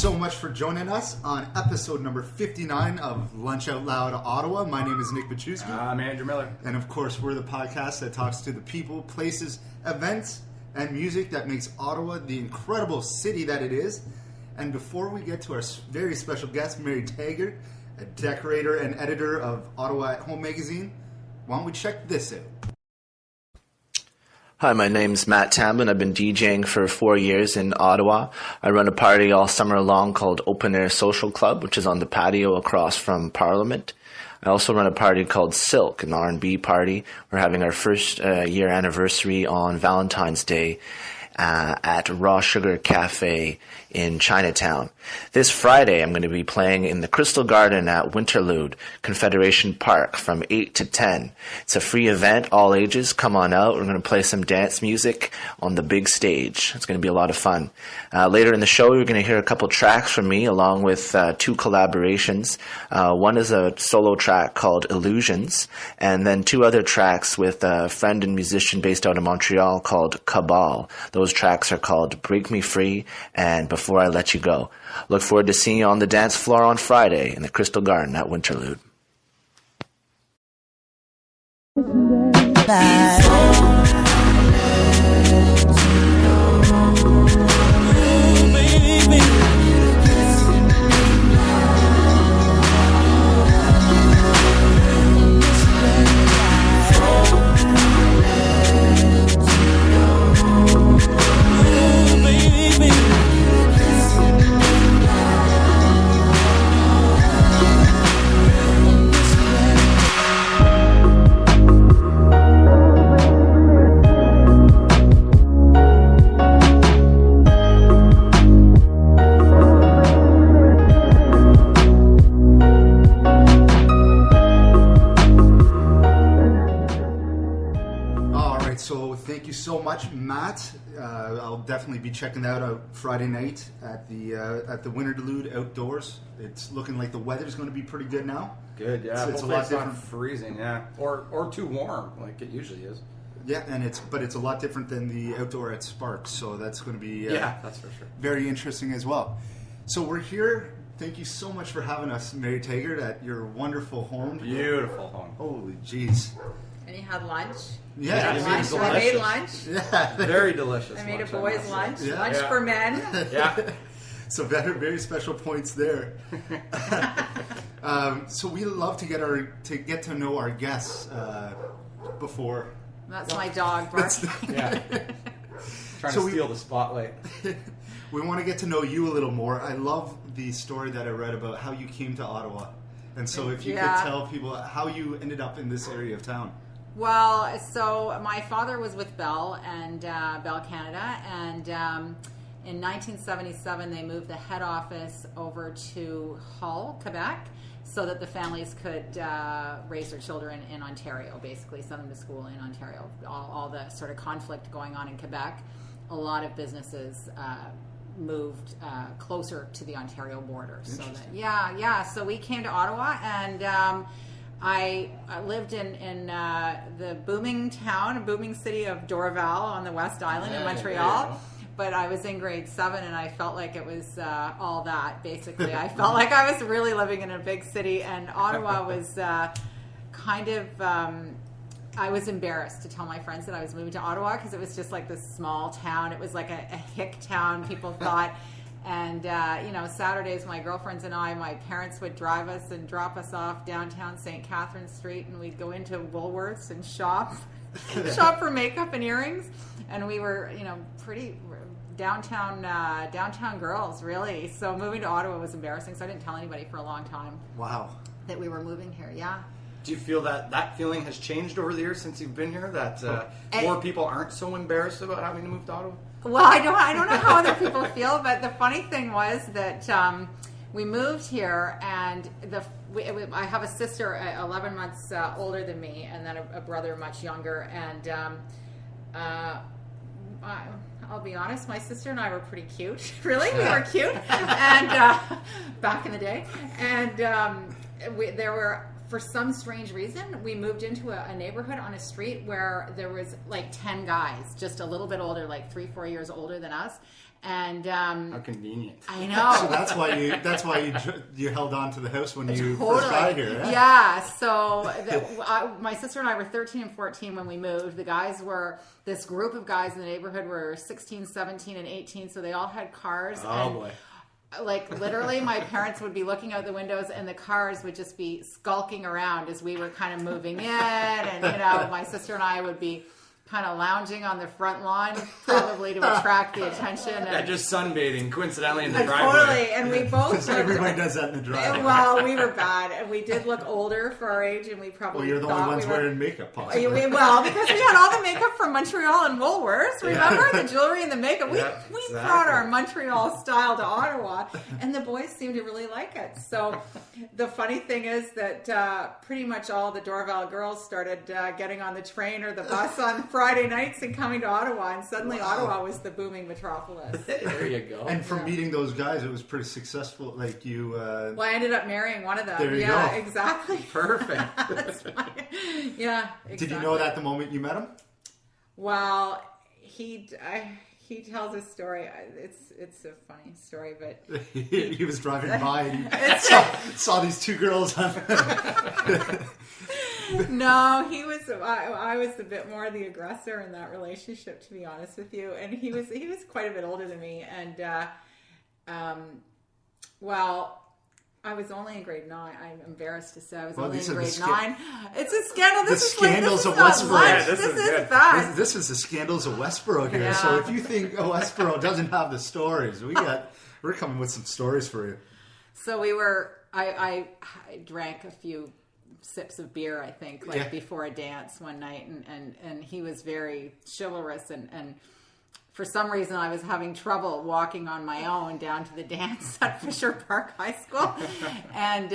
so much for joining us on episode number 59 of Lunch Out Loud Ottawa. My name is Nick Bachewski. I'm Andrew Miller. And of course, we're the podcast that talks to the people, places, events, and music that makes Ottawa the incredible city that it is. And before we get to our very special guest, Mary Taggart, a decorator and editor of Ottawa at Home magazine, why don't we check this out? Hi, my name's Matt Tamblyn. I've been DJing for 4 years in Ottawa. I run a party all summer long called Open Air Social Club, which is on the patio across from Parliament. I also run a party called Silk, an R&B party. We're having our first year anniversary on Valentine's Day at Raw Sugar Cafe in Chinatown. This Friday, I'm going to be playing in the Crystal Garden at Winterlude, Confederation Park, from 8 to 10. It's a free event, all ages. Come on out. We're going to play some dance music on the big stage. It's going to be a lot of fun. Later in the show, you're going to hear a couple tracks from me, along with two collaborations. One is a solo track called Illusions, and then two other tracks with a friend and musician based out of Montreal called Cabal. Those tracks are called Break Me Free and Before I Let You Go. Look forward to seeing you on the dance floor on Friday in the Crystal Garden at Winterlude. So much, Matt. I'll definitely be checking that out Friday night at the Winterlude outdoors. It's looking like the weather's going to be pretty good now. Good, yeah. It's a lot different. Not freezing, yeah, or too warm like it usually is. Yeah, and it's a lot different than the outdoor at Sparks, so that's going to be that's for sure very interesting as well. So we're here. Thank you so much for having us, Mary Taggart, at your wonderful home. Beautiful home. Holy jeez. And you had lunch. Yeah, I made lunch. Yeah, very delicious. I made a boys' lunch. Yeah. Lunch for men. Yeah. So very special points there. So we love to get to know our guests before. That's my dog, Bart. Yeah. Trying to steal the spotlight. We want to get to know you a little more. I love the story that I read about how you came to Ottawa. And so if you could tell people how you ended up in this area of town. Well, so my father was with Bell and Bell Canada, and in 1977 they moved the head office over to Hull, Quebec, so that the families could raise their children in Ontario, basically send them to school in Ontario. All the sort of conflict going on in Quebec, a lot of businesses moved closer to the Ontario border. So that, so we came to Ottawa, and I lived in the booming city of Dorval on the West Island in Montreal. But I was in grade 7, and I felt like it was all that, basically. I felt like I was really living in a big city, and Ottawa was kind of... I was embarrassed to tell my friends that I was moving to Ottawa, because it was just like this small town. It was like a hick town, people thought. And, Saturdays, my girlfriends and my parents would drive us and drop us off downtown St. Catherine Street, and we'd go into Woolworths and shop for makeup and earrings. And we were, pretty downtown girls, really. So moving to Ottawa was embarrassing, so I didn't tell anybody for a long time. Wow. That we were moving here, yeah. Do you feel that feeling has changed over the years since you've been here? That more people aren't so embarrassed about having to move to Ottawa? Well, I don't know how other people feel, but the funny thing was that we moved here, and I have a sister 11 months older than me, and then a brother much younger, and I'll be honest, my sister and I were pretty cute. Really, we were cute, and back in the day, and there were for some strange reason, we moved into a neighborhood on a street where there was like 10 guys, just a little bit older, like 3-4 years older than us. And how convenient. I know. So that's why you held on to the house when you Totally. first got here. Eh? Yeah. So my sister and I were 13 and 14 when we moved. This group of guys in the neighborhood were 16, 17, and 18. So they all had cars. Oh, boy. Like literally my parents would be looking out the windows and the cars would just be skulking around as we were kind of moving in, and my sister and I would be kind of lounging on the front lawn, probably to attract the attention. And just sunbathing, coincidentally, in the driveway. Totally, and we both Everybody does that in the driveway. Well, we were bad, and we did look older for our age, and we probably Well, you're the only ones wearing makeup, possibly. Well, because we had all the makeup from Montreal and Woolworths. Remember the jewelry and the makeup? We brought our Montreal style to Ottawa, and the boys seemed to really like it. So the funny thing is that pretty much all the Dorval girls started getting on the train or the bus on Friday nights and coming to Ottawa, and suddenly Ottawa was the booming metropolis. There you go. And from meeting those guys, it was pretty successful. Like you. Well, I ended up marrying one of them. There you go. Exactly. Perfect. That's fine. Yeah. Exactly. Did you know that the moment you met him? Well, he tells a story. It's a funny story, but he was driving by and saw these two girls on. No, he was. I was a bit more the aggressor in that relationship, to be honest with you. And he was quite a bit older than me. And well, I was only in grade 9. I'm embarrassed to say I was only in grade 9. It's a scandal. This is scandals like, of Westboro. Yeah, this is good. bad. This is the scandals of Westboro here. Yeah. So if you think Westboro doesn't have the stories, we're coming with some stories for you. So I drank a few sips of beer, I think, before a dance one night, and he was very chivalrous, and for some reason I was having trouble walking on my own down to the dance at Fisher Park High School, and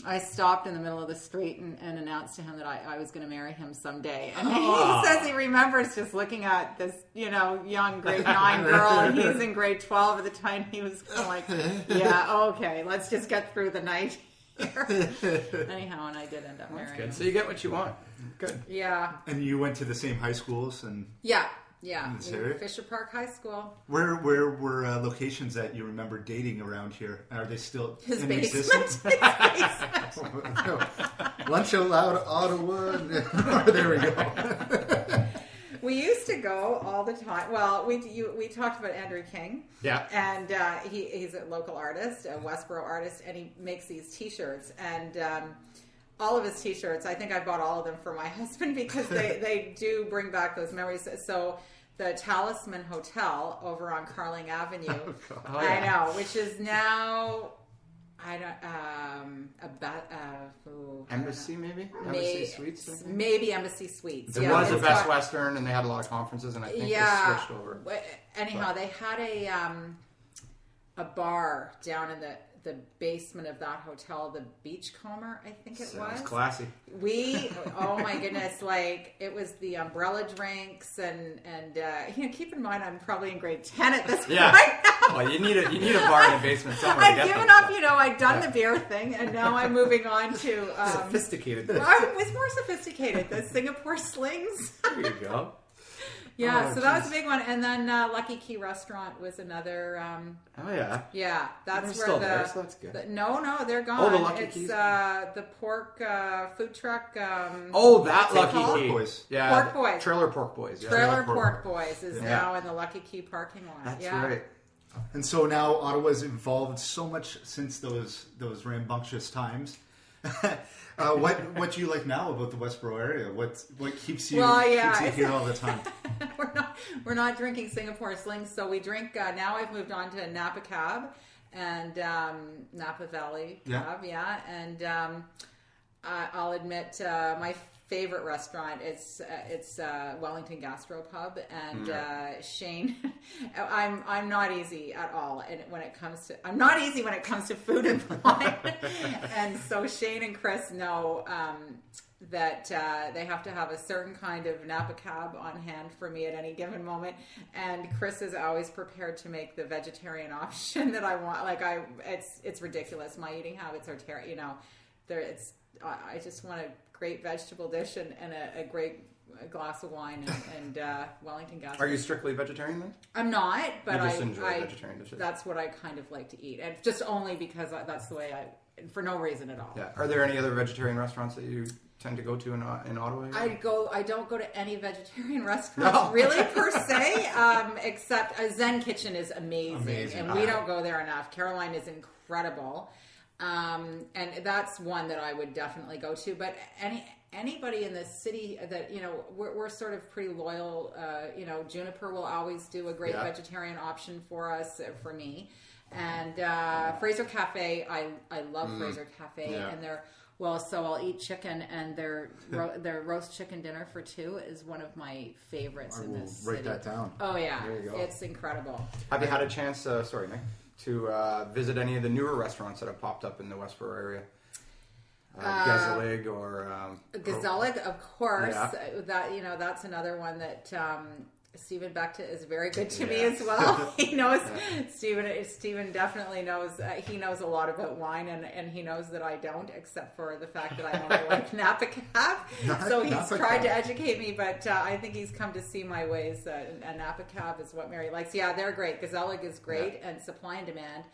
I stopped in the middle of the street and announced to him that I was going to marry him someday. And he says he remembers just looking at this, young grade 9 girl, and he's in grade 12 at the time. He was kind of like, yeah, okay, let's just get through the night here. Anyhow, and I did end up marrying him. Good. So you get what you want. Good. Yeah. And you went to the same high schools and. Yeah. In this area? Fisher Park High School. Where were locations that you remember dating around here? Are they still His in basement. existence? Lunch Out Loud, Ottawa. There we go. We used to go all the time. Well, we talked about Andrew King. Yeah. And he's a local artist, a Westboro artist, and he makes these T-shirts. And all of his T-shirts, I think I bought all of them for my husband because they do bring back those memories. So the Talisman Hotel over on Carling Avenue, I know, which is now... Embassy, maybe? Embassy Suites? Maybe Embassy Suites. It was a Best Western, and they had a lot of conferences, and I think they switched over. Anyhow, they had a bar down in the basement of that hotel, the Beachcomber, I think it was. It was classy. Oh my goodness, like it was the umbrella drinks and keep in mind I'm probably in grade 10 at this point now. Well, you need a bar in the basement somewhere. I've given up, I'd done the beer thing, and now I'm moving on to sophisticated. I was more sophisticated. The Singapore slings. There you go. Yeah, so that was a big one, and then Lucky Key Restaurant was another. Yeah, that's they're where still there, so that's good. No, they're gone. Oh, the Lucky Keys. It's the pork food truck. That what's Lucky it called? Key. Boys. Yeah, Pork Boys. Trailer Pork Boys. Yeah. Trailer Pork Boys is now in the Lucky Key parking lot. That's right. And so now Ottawa's evolved so much since those rambunctious times. What do you like now about the Westboro area? What keeps you here all the time? We're not drinking Singapore slings, so we drink. Now I've moved on to Napa Cab and Napa Valley Cab, and I'll admit my favorite restaurant it's Wellington Gastropub, and Shane. I'm not easy at all, and I'm not easy when it comes to food and wine. And so Shane and Chris know that they have to have a certain kind of Napa Cab on hand for me at any given moment, and Chris is always prepared to make the vegetarian option that I want. It's ridiculous. My eating habits are I just want a great vegetable dish and a great glass of wine and Wellington gas. Are you strictly vegetarian then? I'm not, but You just enjoy vegetarian dishes. That's what I kind of like to eat, and just only because that's the way for no reason at all. Yeah. Are there any other vegetarian restaurants that you tend to go to in Ottawa? I don't go to any vegetarian restaurants really per se, except Zen Kitchen is amazing. And we don't go there enough. Caroline is incredible, and that's one that I would definitely go to. But anybody in the city that we're sort of pretty loyal. Juniper will always do a great vegetarian option for us, for me. And Fraser Cafe, I love Fraser Cafe, and so I'll eat chicken, and their roast chicken dinner for two is one of my favorites in this city. Write that down. Oh yeah, there you go. It's incredible. Have you had a chance, sorry Nick, to visit any of the newer restaurants that have popped up in the Westboro area? Gezellig or Gezellig, of course. Yeah. That's another one that Stephen Beckta is very good to me as well. He knows Stephen definitely knows. He knows a lot about wine, and he knows that I don't, except for the fact that I only like Napa Cab. So he's tried to educate me, but I think he's come to see my ways. And Napa Cab is what Mary likes. Yeah, they're great. Gezellig is great, and Supply and Demand.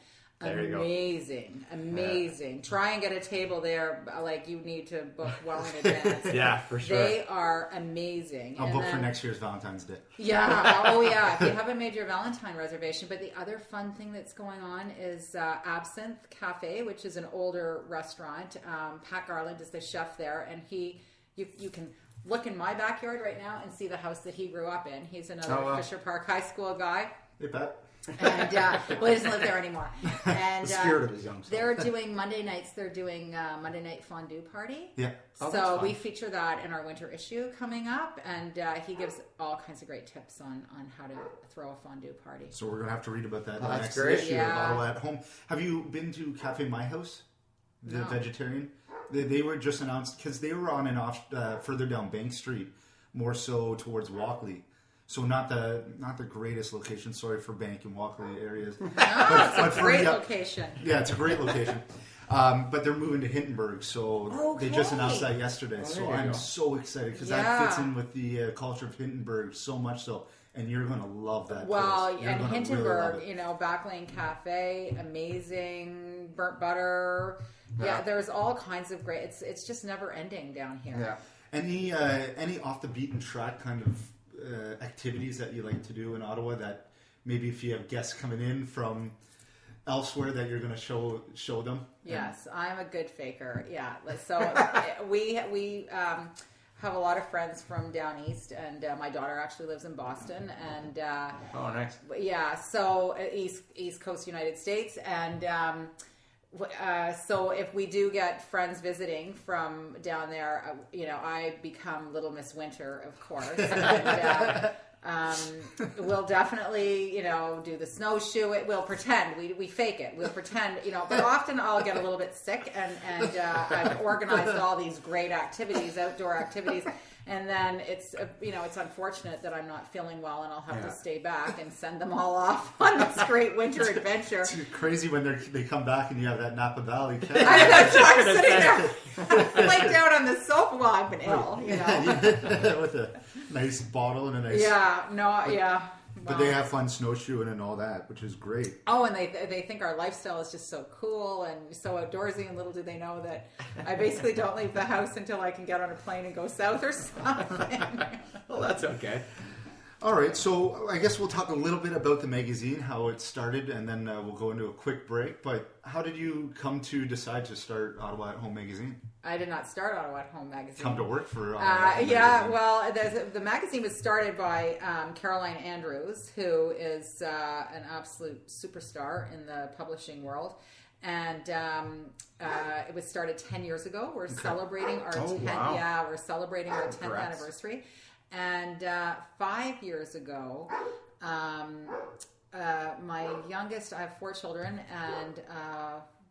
There you go. Amazing. Yeah. Try and get a table there. Like, you need to book well in advance. Yeah, for sure. They are amazing. I'll book for next year's Valentine's Day. Yeah. Oh, yeah. If you haven't made your Valentine reservation. But the other fun thing that's going on is Absinthe Cafe, which is an older restaurant. Pat Garland is the chef there, and you can look in my backyard right now and see the house that he grew up in. He's another Fisher Park High School guy. Hey, Pat. And he doesn't live there anymore. And the spirit of his young self. They're doing Monday nights. They're doing Monday night fondue party. Yeah. So we feature that in our winter issue coming up, and he gives all kinds of great tips on how to throw a fondue party. So we're gonna have to read about that in the next great. issue of Ottawa at Home. Have you been to Cafe My House, the vegetarian? They were just announced because they were on and off further down Bank Street, more so towards Walkley. So not the greatest location. Sorry for Bank and Walkley areas. But it's a great location. Yeah, it's a great location. But they're moving to Hintonburg, so they just announced that yesterday. So I'm so excited because that fits in with the culture of Hintonburg so much so. And you're going to love that place. And Hintonburg, really Backlane Cafe, amazing, burnt butter. Yeah, there's all kinds of great. It's just never ending down here. Yeah. Any off the beaten track kind of activities that you like to do in Ottawa that maybe if you have guests coming in from elsewhere that you're going to show them? Yes, I'm a good faker. Yeah. So we have a lot of friends from down east, and my daughter actually lives in Boston, and oh, nice. Yeah, so East Coast United States, and so if we do get friends visiting from down there, I become Little Miss Winter, of course, and we'll definitely, do the snowshoe. We'll pretend we fake it. We'll pretend, but often I'll get a little bit sick, and I've organized all these great activities, outdoor activities. And then it's unfortunate that I'm not feeling well, and I'll have to stay back and send them all off on this great winter adventure. It's crazy when they come back and you have that Napa Valley cat. That's why I'm sitting there, laid down on the sofa. Well, I've been ill, with a nice bottle and a nice. But they have fun snowshoeing and all that, which is great. Oh, and they think our lifestyle is just so cool and so outdoorsy, and little do they know that I basically don't leave the house until I can get on a plane and go south or something. Well, that's okay. All right, so I guess we'll talk a little bit about the magazine, how it started, and then we'll go into a quick break. But how did you come to decide to start Ottawa at Home magazine? I did not start Ottawa at Home magazine. Come to work for Ottawa at Home magazine. Well, the magazine was started by Caroline Andrews, who is an absolute superstar in the publishing world. And it was started 10 years ago. We're celebrating our 10th. We're celebrating our 10th anniversary. And 5 years ago, my youngest, I have 4 children, and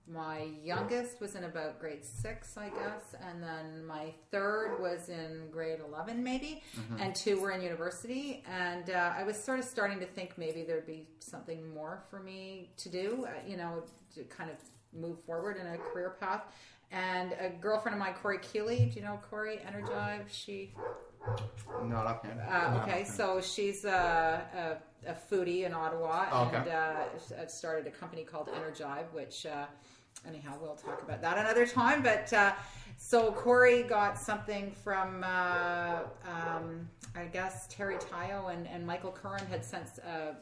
my youngest was in about grade 6, I guess, and then my third was in grade 11 maybe, and 2 were in university, and I was sort of starting to think maybe there'd be something more for me to do, to kind of move forward in a career path. and a girlfriend of mine, Corey Keeley. Do you know Corey Energive? She. Not offhand. Okay, so she's a foodie in Ottawa, and started a company called Energive, which, anyhow, we'll talk about that another time. But so Corey got something from, I guess, Terry Tayo and Michael Curran had sent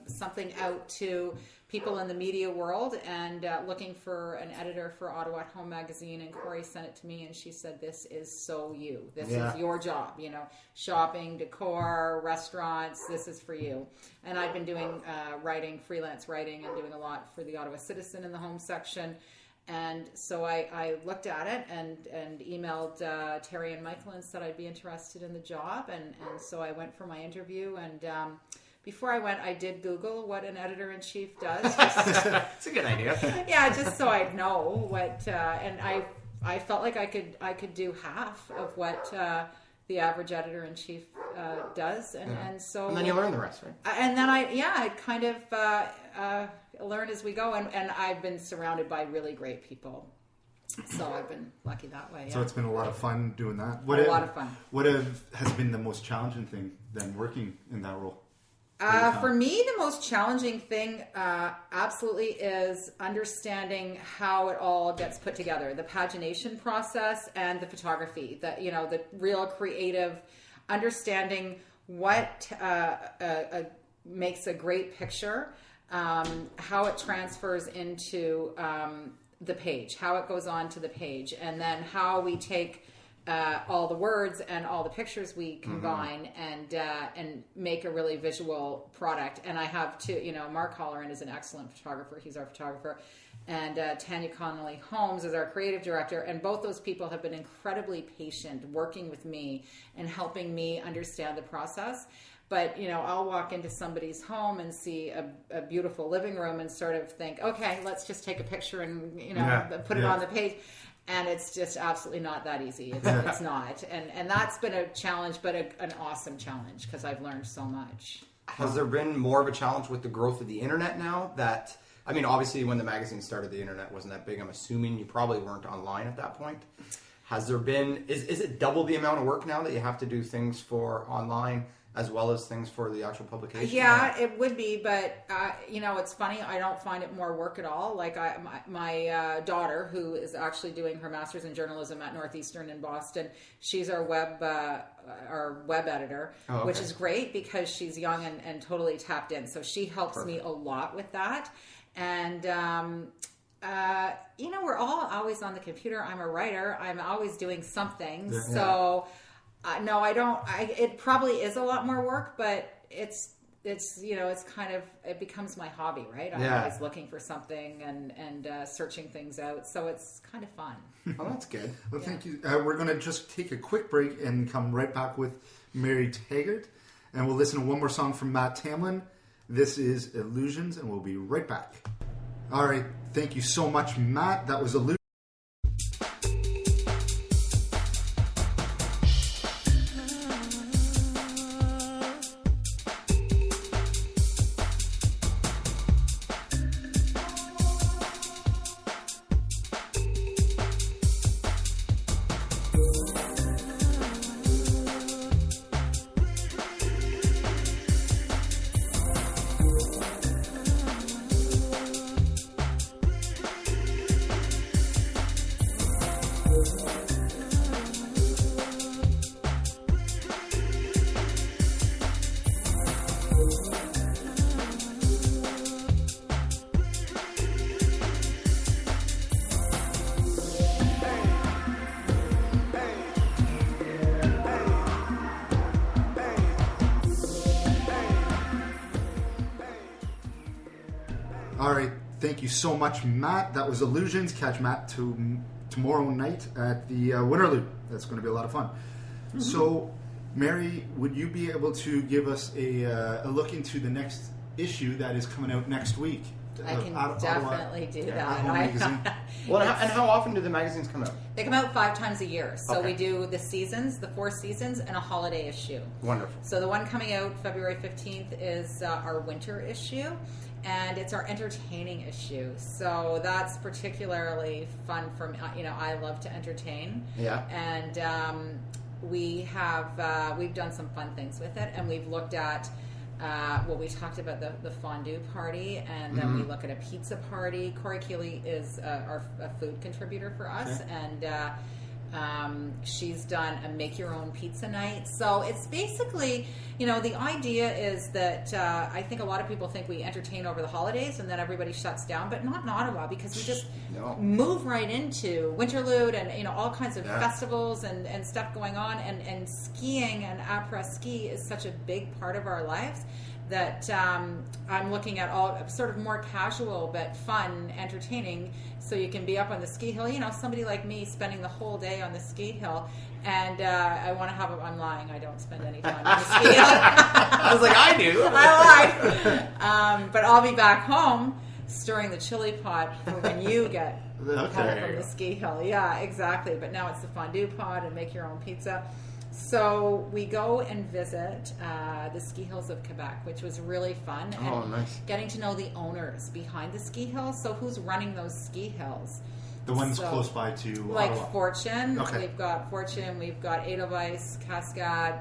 something out to people in the media world and looking for an editor for Ottawa at Home magazine, and Corey sent it to me and she said, this is so you. This is your job, you know, shopping, decor, restaurants, this is for you. And I've been doing freelance writing and doing a lot for the Ottawa Citizen in the home section. And so I looked at it and emailed Terry and Michael and said I'd be interested in the job. And so I went for my interview. And before I went, I did Google what an editor-in-chief does. It's a good idea. Yeah, just so I'd know what. And I felt like I could do half of what the average editor-in-chief does. And so... And then you learn the rest, right? And then I kind of... learn as we go, and I've been surrounded by really great people, so I've been lucky that way. Yeah. So it's been a lot of fun doing that. A lot of fun. What has been the most challenging thing then working in that role? For me, the most challenging thing absolutely is understanding how it all gets put together, the pagination process and the photography, the real creative understanding what makes a great picture. How it transfers into the page, how it goes on to the page, and then how we take all the words and all the pictures we combine and make a really visual product. And I have two, Mark Holleran is an excellent photographer. He's our photographer. And Tanya Connolly Holmes is our creative director. And both those people have been incredibly patient working with me and helping me understand the process. But, I'll walk into somebody's home and see a beautiful living room and sort of think, okay, let's just take a picture and, put it on the page. And it's just absolutely not that easy. It's not. And that's been a challenge, but an awesome challenge because I've learned so much. Has there been more of a challenge with the growth of the internet now? Obviously when the magazine started, the internet wasn't that big. I'm assuming you probably weren't online at that point. Has there been, is it double the amount of work now that you have to do things for online as well as things for the actual publication? Yeah, it would be, but it's funny. I don't find it more work at all. Like my daughter, who is actually doing her master's in journalism at Northeastern in Boston, she's our web editor, which is great because she's young and totally tapped in. So she helps me a lot with that. And we're all always on the computer. I'm a writer. I'm always doing something. Yeah. So. No, I don't. It probably is a lot more work, but it's kind of, it becomes my hobby, right? I'm always looking for something and searching things out, so it's kind of fun. Oh, that's good. Well, thank you. We're going to just take a quick break and come right back with Mary Taggart, and we'll listen to one more song from Matt Tamblyn. This is Illusions, and we'll be right back. All right, thank you so much, Matt. That was Illusions. All right, thank you so much, Matt. That was Illusions. Catch Matt tomorrow night at the Winterlude. That's going to be a lot of fun. Mm-hmm. So, Mary, would you be able to give us a look into the next issue that is coming out next week? I can definitely do that. Magazine. Well, and how often do the magazines come out? They come out 5 times a year. So Okay. we do the seasons, the 4 seasons, and a holiday issue. Wonderful. So the one coming out February 15th is our winter issue, and it's our entertaining issue. So that's particularly fun for me. I love to entertain. Yeah. And we've done some fun things with it, and we've looked at we talked about the fondue party, and then we look at a pizza party. Corey Keeley is a food contributor for us, and she's done a make your own pizza night. So it's basically, the idea is that I think a lot of people think we entertain over the holidays and then everybody shuts down, but not in Ottawa, because we just move right into Winterlude and all kinds of festivals and stuff going on, and skiing and après-ski is such a big part of our lives that I'm looking at all sort of more casual but fun, entertaining, so you can be up on the ski hill. Somebody like me spending the whole day on the ski hill, and I want to have I'm lying. I don't spend any time on the ski hill. I was like, I do. I lied. But I'll be back home stirring the chili pot for when you get home from the ski hill. Yeah, exactly. But now it's the fondue pot and make your own pizza. So we go and visit the ski hills of Quebec, which was really fun. And nice. Getting to know the owners behind the ski hills. So who's running those ski hills? The ones close by to like Ottawa. Fortune. Okay. We've got Fortune. We've got Edelweiss, Cascade,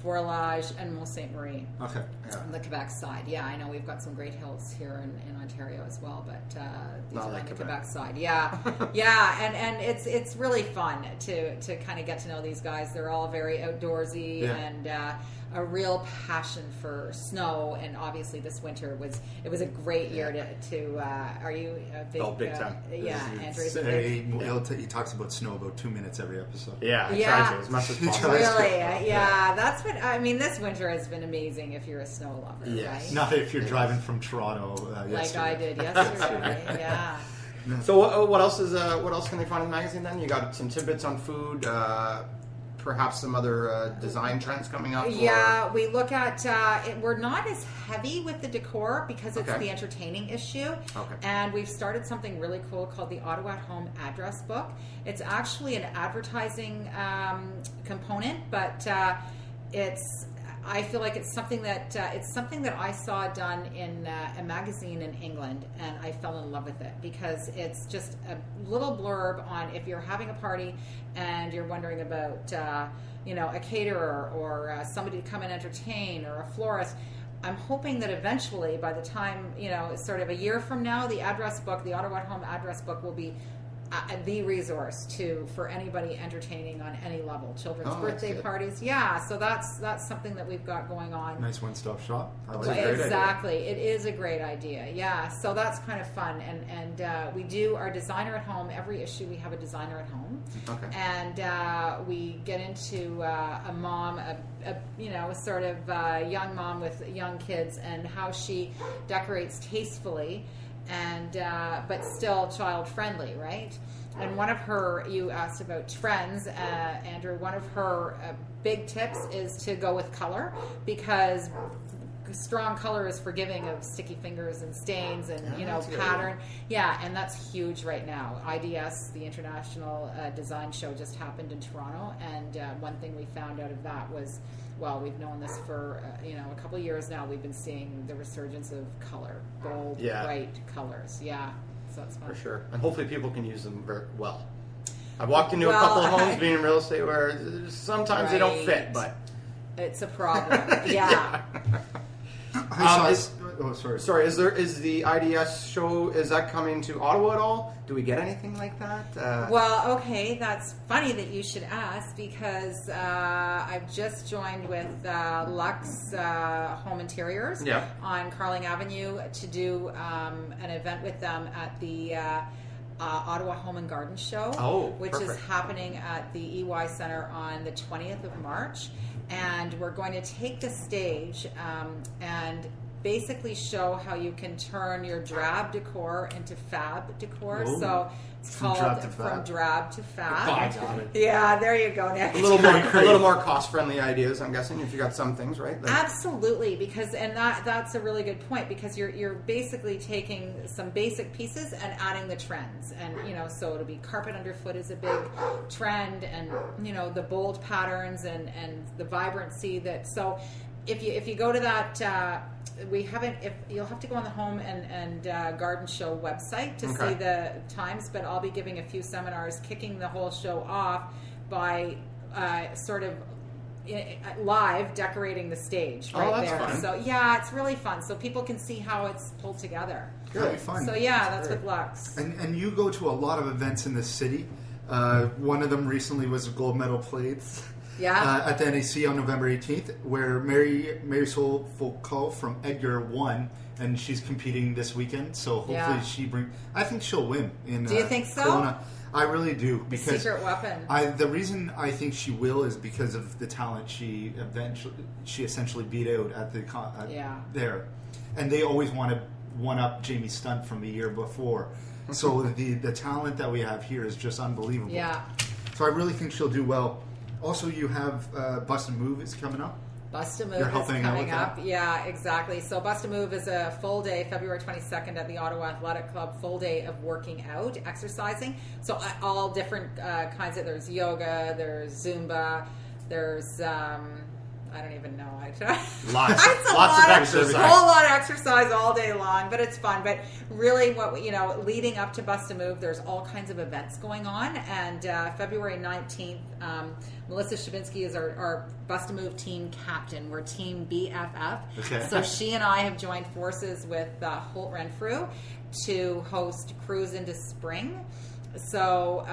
Vorlage, and Mont Ste. Marie. Okay. On the Quebec side. Yeah, I know we've got some great hills here in Ontario as well, but these Not are like on the Quebec. Quebec side. Yeah. Yeah, and it's really fun to kind of get to know these guys. They're all very outdoorsy and a real passion for snow, and obviously this winter was a great year to are you a big big time. Andrew's He talks about snow about 2 minutes every episode. Yeah, I Yeah. try to as much as possible. really that's what I mean. This winter has been amazing if you're a snow lover. Yes. Right? Not if you're driving from Toronto Like yesterday. I did yesterday. Yeah. So what else can they find in the magazine then? You got some tidbits on food, perhaps some other design trends coming up? Yeah, we look at we're not as heavy with the decor because it's Okay. the entertaining issue. Okay. And we've started something really cool called the Ottawa at Home Address Book. It's actually an advertising component, but I feel like it's something that I saw done in a magazine in England, and I fell in love with it because it's just a little blurb on if you're having a party and you're wondering about a caterer or somebody to come and entertain or a florist. I'm hoping that eventually, by the time sort of a year from now, the address book, the Ottawa at Home Address Book, will be the resource for anybody entertaining on any level, children's birthday parties. Yeah, so that's something that we've got going on. Nice one-stop shop. I like a it. great Exactly, it is a great idea. Yeah, so that's kind of fun, and we do our designer at home. Every issue we have a designer at home, and we get into a mom, a sort of young mom with young kids, and how she decorates tastefully. And but still child friendly, right? And one of her, you asked about trends, Andrew. One of her big tips is to go with color, because strong color is forgiving of sticky fingers and stains and pattern. Yeah, and that's huge right now. IDS, the International Design Show, just happened in Toronto, and one thing we found out of that was, well, we've known this for a couple of years now. We've been seeing the resurgence of color, bold, bright colors. Yeah, so it's fun. For sure. And hopefully people can use them very well. I've walked into a couple of homes being in real estate where sometimes they don't fit, but it's a problem. Yeah. Sorry. Is the IDS show, is that coming to Ottawa at all? Do we get anything like that? Well, okay, that's funny that you should ask, because I've just joined with Lux Home Interiors on Carling Avenue to do an event with them at the Ottawa Home and Garden Show, which is happening at the EY Center on the 20th of March. And we're going to take the stage and basically show how you can turn your drab decor into fab decor. Ooh. So it's From called drab to From fab. Drab to Fab. Got it. Yeah, there you go, Nick. A little more cost-friendly ideas, I'm guessing, if you got some things, right? Like, Absolutely, because that's a really good point, because you're basically taking some basic pieces and adding the trends, and so it'll be carpet underfoot is a big trend, and the bold patterns and the vibrancy that. So if you go to that. You'll have to go on the Home and Garden Show website to see the times, but I'll be giving a few seminars kicking the whole show off by sort of live decorating the stage right there. Fun. So yeah, it's really fun. So people can see how it's pulled together. That'd be fun. So yeah, that's with Lux. And you go to a lot of events in the city. One of them recently was the gold medal plates. Yeah. At the NAC on November 18th, where Mary Sol Foucault from Edgar won, and she's competing this weekend. So hopefully I think she'll win. Do you think so? Kelowna. I really do, because secret weapon. The reason I think she will is because of the talent she essentially beat out at the there, and they always want to one up Jamie Stunt from the year before. So the talent that we have here is just unbelievable. Yeah. So I really think she'll do well. Also, you have Bust a Move is coming up. Bust a Move You're is helping out with coming up. that? Yeah, exactly. So Bust a Move is a full day, February 22nd at the Ottawa Athletic Club, full day of working out, exercising. So all different kinds of, there's yoga, there's Zumba, there's, I don't even know. Lots of exercise. A whole lot of exercise all day long, but it's fun. But really, leading up to Bust a Move, there's all kinds of events going on. And February 19th, Melissa Shabinsky is our Bust a Move team captain. We're Team BFF. Okay. So she and I have joined forces with Holt Renfrew to host Cruise into Spring. So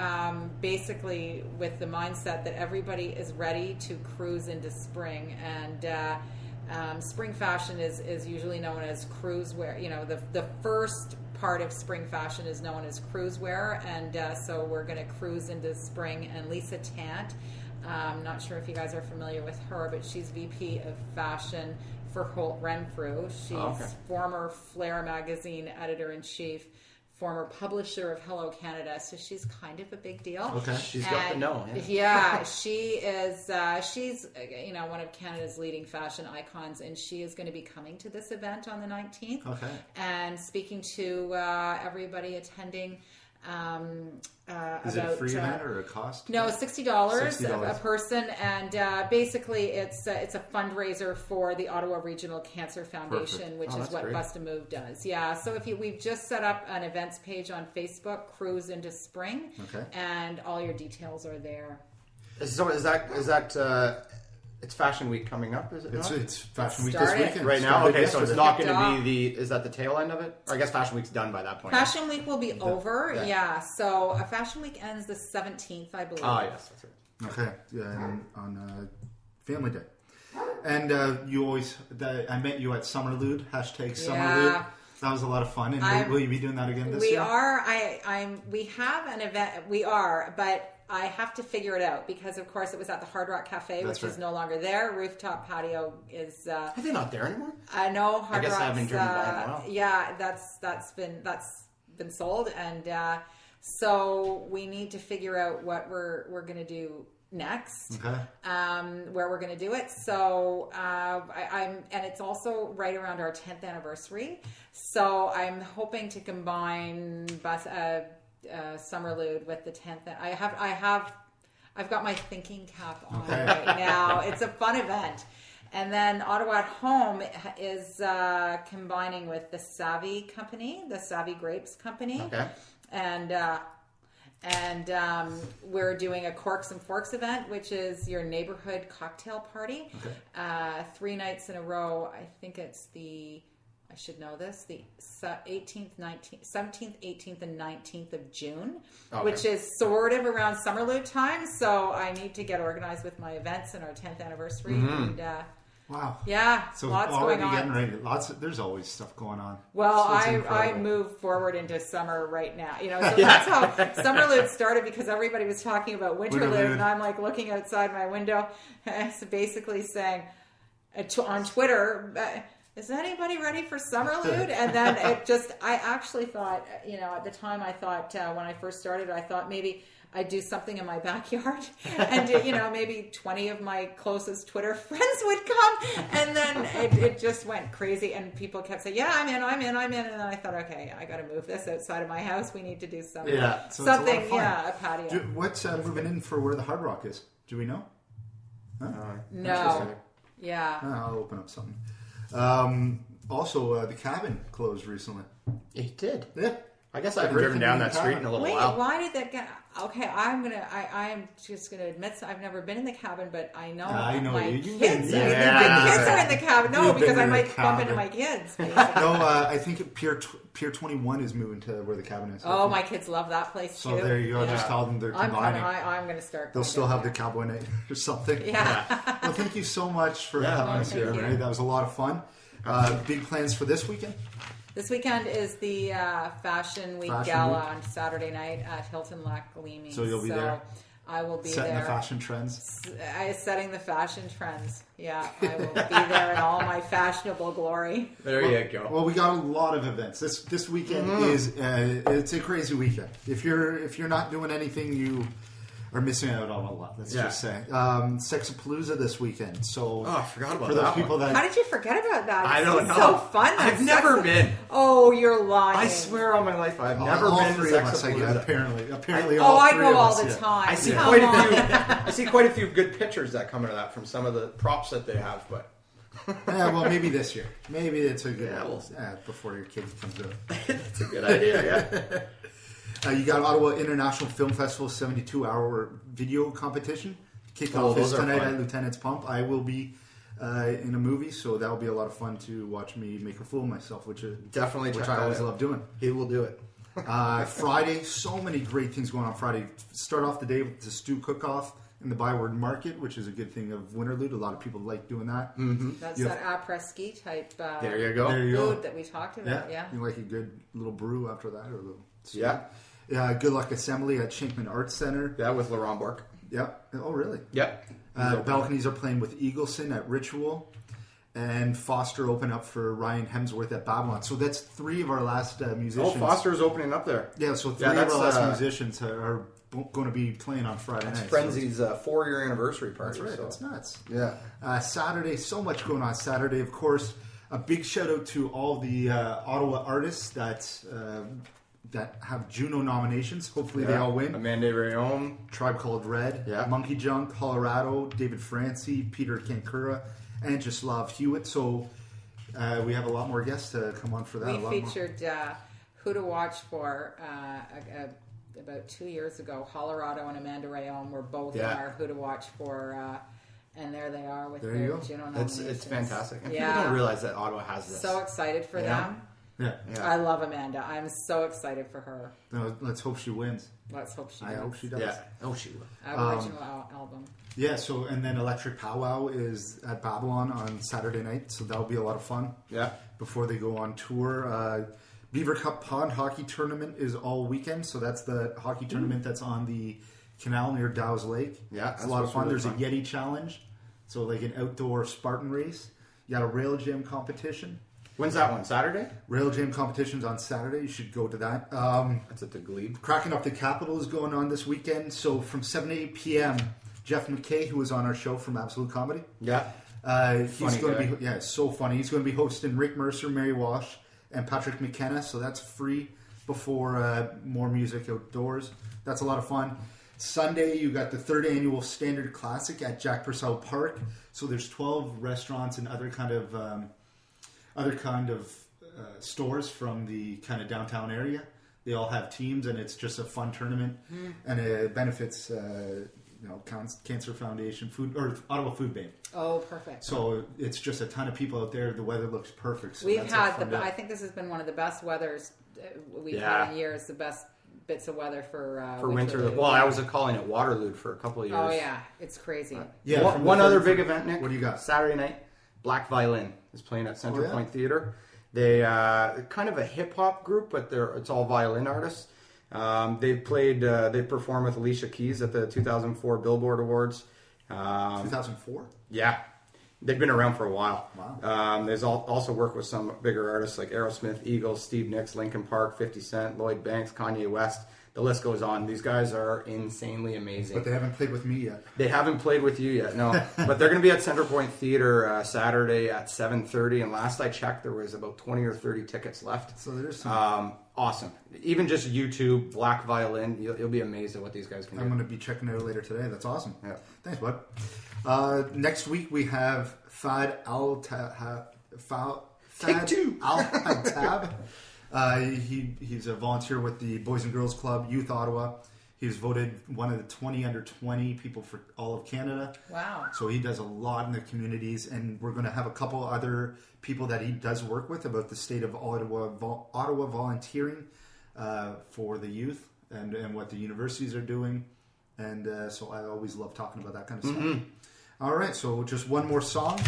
basically with the mindset that everybody is ready to cruise into spring, and spring fashion is usually known as cruise wear. The first part of spring fashion is known as cruise wear, and so we're going to cruise into spring. And Lisa Tant, I'm not sure if you guys are familiar with her, but she's VP of fashion for Holt Renfrew. She's former Flair magazine editor-in-chief, former publisher of Hello Canada, so she's kind of a big deal. Okay, she's got the know. Yeah, she is. She's one of Canada's leading fashion icons, and she is going to be coming to this event on the 19th. Okay, and speaking to everybody attending. Is it a free event or a cost? No, $60 a person, and basically it's a fundraiser for the Ottawa Regional Cancer Foundation, which is what Bust a Move does. Yeah, so we've just set up an events page on Facebook, Cruise into Spring, and all your details are there. So is that it's Fashion Week coming up, is it not? It's Fashion Week this weekend. Right now? Okay, so it's not going to be is that the tail end of it? Or I guess Fashion Week's done by that point. Fashion Week will be over, so Fashion Week ends the 17th, I believe. Oh, yes, that's right. Okay, and on Family Day. And you always, I met you at Summerlude, #Summerlude. That was a lot of fun. And will you be doing that again this year? We are. We have an event. We are, but I have to figure it out because, of course, it was at the Hard Rock Cafe, which is no longer there. Rooftop patio is. Are they not there anymore? No, Hard Rock's. I guess I haven't driven by in a while. Yeah, that's been sold, and so we need to figure out what we're going to do next. Okay. Where we're going to do it. So and it's also right around our 10th anniversary. So I'm hoping to combine Summerlude with the 10th. I've got my thinking cap on right now. It's a fun event. And then Ottawa at Home is combining with the Savvy Company, the Savvy Grapes Company. Okay. And we're doing a Corks and Forks event, which is your neighborhood cocktail party. Okay. 3 nights in a row. I think it's I should know this, the 17th, 18th, and 19th of June, which is sort of around Summerlude time. So I need to get organized with my events and our 10th anniversary. And, wow. Yeah, so lots going on. Getting ready. There's always stuff going on. Well, I move forward into summer right now. So that's how Summerlude started, because everybody was talking about Winterlude, and I'm like looking outside my window, basically saying on Twitter, is anybody ready for Summerlude? And then I actually thought, at the time I thought, when I first started, I thought maybe I'd do something in my backyard and, maybe 20 of my closest Twitter friends would come. And then it just went crazy and people kept saying, yeah, I'm in. And then I thought, okay, I got to move this outside of my house. We need to do something. Yeah, so something, it's a lot of fun. a patio. What's moving in for where the Hard Rock is? Do we know? Huh? No. Yeah. I'll open up something. Also, the Cabin closed recently. It did. Yeah. I guess I haven't driven down that street in a little while. Why did that get... Okay, I'm just gonna admit I've never been in the Cabin, but I know my kids. Kids are in the Cabin. No, because I might bump into my kids. No, I think Pier 21 is moving to where the Cabin is. Oh, my kids love that place too. So there you go. Just tell them they're combining. I'm going to start. They'll still have the Cowboy Night or something. Yeah. Well, thank you so much for having us here, Mary. That was a lot of fun. Big plans for this weekend? This weekend is the Fashion Week Gala on Saturday night at Hilton Lac Leamy. So you'll be there? I will be setting there. The fashion trends? Setting the fashion trends. Yeah, I will be there in all my fashionable glory. There you go. Well, we got a lot of events. This weekend is it's a crazy weekend. If you're not doing anything, you are missing out on a lot. Let's just say Sexapalooza this weekend. So I forgot about for those people that. How did you forget about that? I don't know. So fun. I've never been. Oh, you're lying. I swear on my life, I've never all been three to of us, Sexapalooza. Apparently, I three go of all us, the time. I see quite a few. I see quite a few good pictures that come out of that from some of the props that they have, but. Yeah, well, maybe this year. Maybe it's a good. We'll see. Before your kid comes out. That's a good idea. Yeah. You got Ottawa International Film Festival 72-hour video competition. Kickoff is tonight at Lieutenant's Pump. I will be in a movie, so that'll be a lot of fun to watch me make a fool of myself, which I always love doing. He will do it. Friday, so many great things going on Friday. Start off the day with the stew cook-off in the Byward Market, which is a good thing of Winterlude. A lot of people like doing that. Mm-hmm. That's that après-ski type there you go. food that we talked about. Yeah. You like a good little brew after that, or a little stew. Good Luck Assembly at Shinkman Arts Center. Yeah, with Laurent Bourque. Yeah. Oh, really? Yep. Balconies are playing with Eagleson at Ritual. And Foster open up for Ryan Hemsworth at Babylon. So that's three of our last musicians. Oh, Foster's opening up there. Yeah, so three of our last musicians are going to be playing on Friday night. It's Frenzy's 4-year anniversary party. That's right. So. That's nuts. Yeah. Saturday, so much going on Saturday. Of course, a big shout out to all the Ottawa artists that have Juno nominations. Hopefully they all win. Amanda Rayon. Tribe Called Red. Yeah. Monkey Junk, Colorado, David Francie, Peter Kankura, and Jaslav Hewitt. So we have a lot more guests to come on for that. We featured Who to Watch For about 2 years ago. Colorado and Amanda Rayon were both in our Who to Watch For, and there they are with their Juno nominations. It's fantastic. And people don't realize that Ottawa has this. So excited for them. Yeah. I love Amanda. I'm so excited for her. No, let's hope she wins. Let's hope she I wins. hope she does. Yeah. Oh, she will. Aboriginal album. Yeah, so, and then Electric Powwow is at Babylon on Saturday night, so that'll be a lot of fun. Yeah. Before they go on tour. Beaver Cup Pond Hockey Tournament is all weekend, so that's the hockey tournament that's on the canal near Dow's Lake. Yeah, it's a lot of fun. There's a Yeti Challenge, so like an outdoor Spartan race. You got a rail jam competition. When's that one? Saturday? Rail jam competition's on Saturday. You should go to that. That's at the Glebe. Cracking Up the Capital is going on this weekend. So from 7 to 8 p.m., Jeff McKay, who was on our show from Absolute Comedy. Yeah. He's going to be, it's so funny. He's going to be hosting Rick Mercer, Mary Walsh, and Patrick McKenna. So that's free before more music outdoors. That's a lot of fun. Sunday, you got the 3rd annual Standard Classic at Jack Purcell Park. So there's 12 restaurants and other kind of stores from the kind of downtown area. They all have teams, and it's just a fun tournament, and it benefits Cancer Foundation, Ottawa Food Bank. Oh, perfect! So it's just a ton of people out there. The weather looks perfect. So we've had I think this has been one of the best weathers we've had in years. The best bits of weather for winter. Well, I was calling it Waterloo for a couple of years. Oh yeah, it's crazy. One other big event, Nick. What do you got? Saturday night, Black Violin is playing at Center Point Theater. They kind of a hip hop group, but it's all violin artists. They performed with Alicia Keys at the 2004 Billboard Awards. 2004? Yeah. They've been around for a while. Wow. There's also worked with some bigger artists like Aerosmith, Eagles, Steve Nicks, Linkin Park, 50 Cent, Lloyd Banks, Kanye West. The list goes on. These guys are insanely amazing. But they haven't played with me yet. They haven't played with you yet, no. But they're going to be at Center Point Theater Saturday at 7:30. And last I checked, there was about 20 or 30 tickets left. So there's some... Awesome. Even just YouTube, Black Violin, you'll be amazed at what these guys can do. I'm going to be checking it out later today. That's awesome. Yeah. Thanks, bud. Next week we have Fad Take two. Al-Tab. He's a volunteer with the Boys and Girls Club, Youth Ottawa. He was voted one of the 20 under 20 people for all of Canada. Wow. So he does a lot in the communities, and we're going to have a couple other people that he does work with about the state of Ottawa volunteering for the youth and what the universities are doing. And so I always love talking about that kind of stuff. All right, so just one more song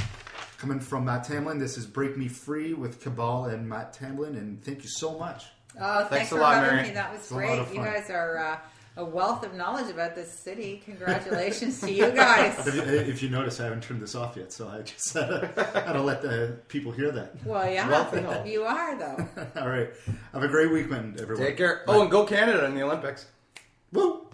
coming from Matt Tamblyn. This is Break Me Free with Cabal and Matt Tamblyn, and thank you so much. Oh, thanks a for lot, having Mary. me. That was It's a lot great. of You fun. guys are a wealth of knowledge about this city. Congratulations to you guys. If you notice, I haven't turned this off yet, so I just had to let the people hear that. Well, yeah, Wealth of knowledge. you are though. All right. Have a great weekend, everyone. Take care. Oh, and go Canada in the Olympics. Woo!